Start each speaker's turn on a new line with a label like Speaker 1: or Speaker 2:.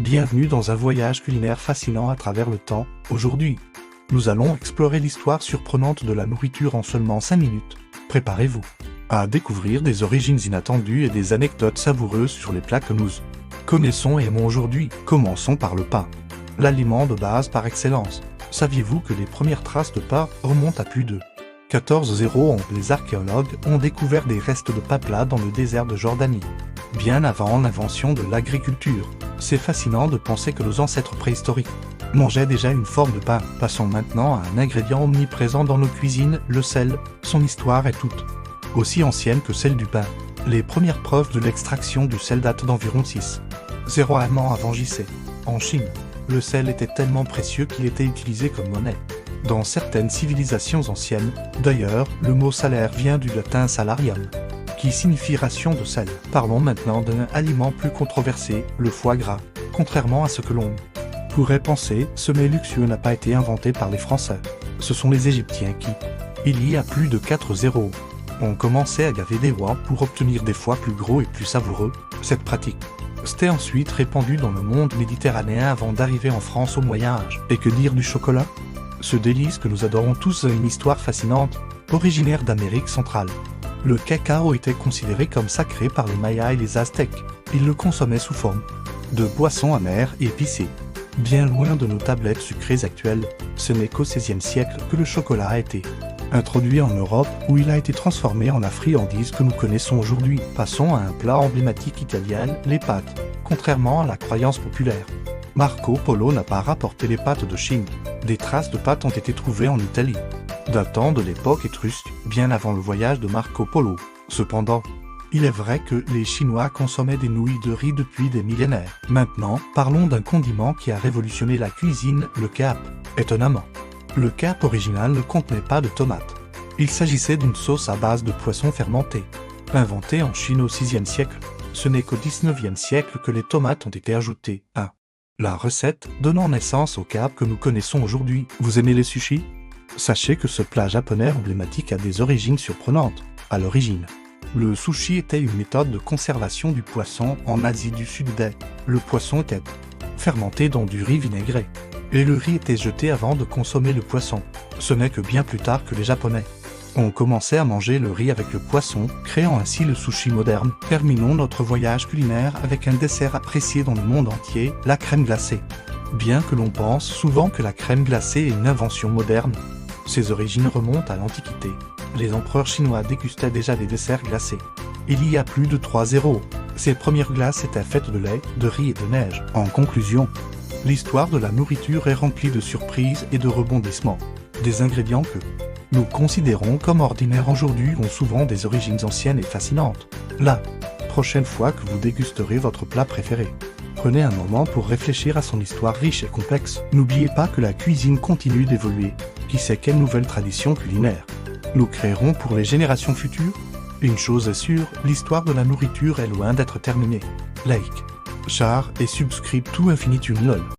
Speaker 1: Bienvenue dans un voyage culinaire fascinant à travers le temps. Aujourd'hui, nous allons explorer l'histoire surprenante de la nourriture en seulement 5 minutes. Préparez-vous à découvrir des origines inattendues et des anecdotes savoureuses sur les plats que nous connaissons et aimons aujourd'hui. Commençons par le pain, l'aliment de base par excellence. Saviez-vous que les premières traces de pain remontent à plus de 1400 ans? Les archéologues ont découvert des restes de pain plat dans le désert de Jordanie, bien avant l'invention de l'agriculture. C'est fascinant de penser que nos ancêtres préhistoriques mangeaient déjà une forme de pain. Passons maintenant à un ingrédient omniprésent dans nos cuisines, le sel. Son histoire est toute aussi ancienne que celle du pain. Les premières preuves de l'extraction du sel datent d'environ 600 ans avant JC. En Chine, le sel était tellement précieux qu'il était utilisé comme monnaie dans certaines civilisations anciennes. D'ailleurs, le mot salaire vient du latin salarium, qui signifie ration de sel. Parlons maintenant d'un aliment plus controversé, le foie gras. Contrairement à ce que l'on pourrait penser, ce mets luxueux n'a pas été inventé par les Français. Ce sont les Égyptiens qui, il y a plus de 4000 ont commencé à gaver des rois pour obtenir des foies plus gros et plus savoureux. Cette pratique s'était ensuite répandue dans le monde méditerranéen avant d'arriver en France au Moyen-Âge. Et que dire du chocolat? Ce délice que nous adorons tous a une histoire fascinante, originaire d'Amérique centrale. Le cacao était considéré comme sacré par les Mayas et les Aztèques. Ils le consommaient sous forme de boissons amères et épicées. Bien loin de nos tablettes sucrées actuelles, ce n'est qu'au XVIe siècle que le chocolat a été introduit en Europe, où il a été transformé en la friandise que nous connaissons aujourd'hui. Passons à un plat emblématique italien, les pâtes. Contrairement à la croyance populaire, Marco Polo n'a pas rapporté les pâtes de Chine. Des traces de pâtes ont été trouvées en Italie, datant de l'époque étrusque, bien avant le voyage de Marco Polo. Cependant, il est vrai que les Chinois consommaient des nouilles de riz depuis des millénaires. Maintenant, parlons d'un condiment qui a révolutionné la cuisine, le cap. Étonnamment, le cap original ne contenait pas de tomates. Il s'agissait d'une sauce à base de poisson fermenté, inventée en Chine au VIe siècle. Ce n'est qu'au XIXe siècle que les tomates ont été ajoutées à la recette, donnant naissance au cap que nous connaissons aujourd'hui. Vous aimez les sushis? Sachez que ce plat japonais emblématique a des origines surprenantes. À l'origine, le sushi était une méthode de conservation du poisson en Asie du Sud-Est. Le poisson était fermenté dans du riz vinaigré, et le riz était jeté avant de consommer le poisson. Ce n'est que bien plus tard que les Japonais ont commencé à manger le riz avec le poisson, créant ainsi le sushi moderne. Terminons notre voyage culinaire avec un dessert apprécié dans le monde entier, la crème glacée. Bien que l'on pense souvent que la crème glacée est une invention moderne, ses origines remontent à l'Antiquité. Les empereurs chinois dégustaient déjà des desserts glacés. Il y a plus de 3000 ans, ces premières glaces étaient faites de lait, de riz et de neige. En conclusion, l'histoire de la nourriture est remplie de surprises et de rebondissements. Des ingrédients que nous considérons comme ordinaires aujourd'hui ont souvent des origines anciennes et fascinantes. La prochaine fois que vous dégusterez votre plat préféré, prenez un moment pour réfléchir à son histoire riche et complexe. N'oubliez pas que la cuisine continue d'évoluer. Qui sait quelle nouvelle tradition culinaire nous créerons pour les générations futures? Une chose est sûre, l'histoire de la nourriture est loin d'être terminée. Like, share et subscribe tout infinitum lol.